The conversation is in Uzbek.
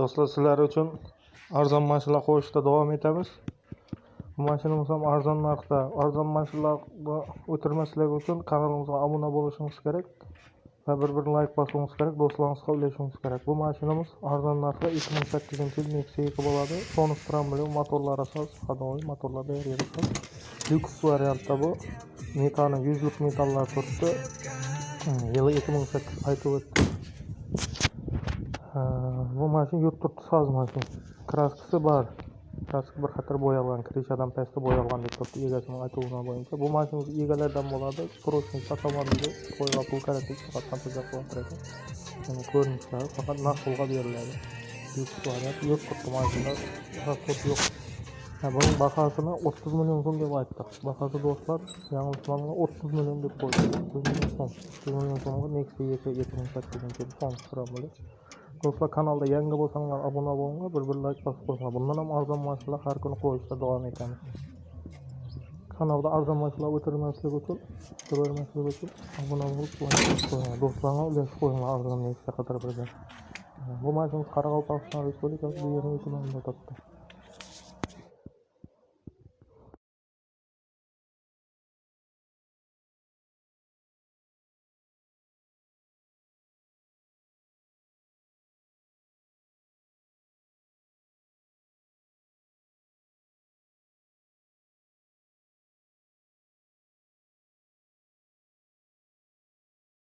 Do'stlar, sizlar uchun arzon mashinalar qo'yishda davom etamiz. Bu mashinamiz ham arzon narxda. Arzon mashinalarni o'tirmaslik uchun kanalimizga obuna bo'lishingiz kerak va bir like bosingiz kerak, do'stlaringizga ulashingiz kerak. Bu mashinamiz arzon narxda 2008-yil Nexia 2 bo'ladi. Sonus bilan motorlar asos, hadovoy motorlarda yarashadi. Lyuks variantda bu. Metani 100 lik metallar turibdi. Yili 2008 aytib o'tdi. Bu mashina yurt turibdi soz mashina. Kraskasi bor. Kraska bir xatar bo'yalgan, krishadan pastda bo'yalgan deb turibdi egasining aytuvi bo'yicha. Bu mashina egalardan bo'ladi. Proshnik avtomobilga qo'yilgan pul kerak faqat qancha qilyapti. Yani ko'rinishlari faqat naqdga beriladi. Lyuks variant yurt turibdi mashina. Rasxod yo'q. Buning bahosini 30 million so'm deb aytdik. Bahosi do'stlar, yanglishmamga 30 million deb qo'ydik. 30 million so'mga Nexia 2008-yil Sonus. Do'stlar, kanalda yangi bo'lsanglar obuna bo'linglar, bir like bosib qo'yinglar. Bundan ham arzon mashinalar har kuni qo'yishda davom etamiz. Kanalda arzon mashinalar o'tirmaslik uchun obuna bo'lib qo'yinglar. Do'stlarga ulashib qo'yinglar arzon Nexia qadar birga. Bu mashinamiz Qoraqalpog'iston Respublikasi Buyurtma tumanida turibdi.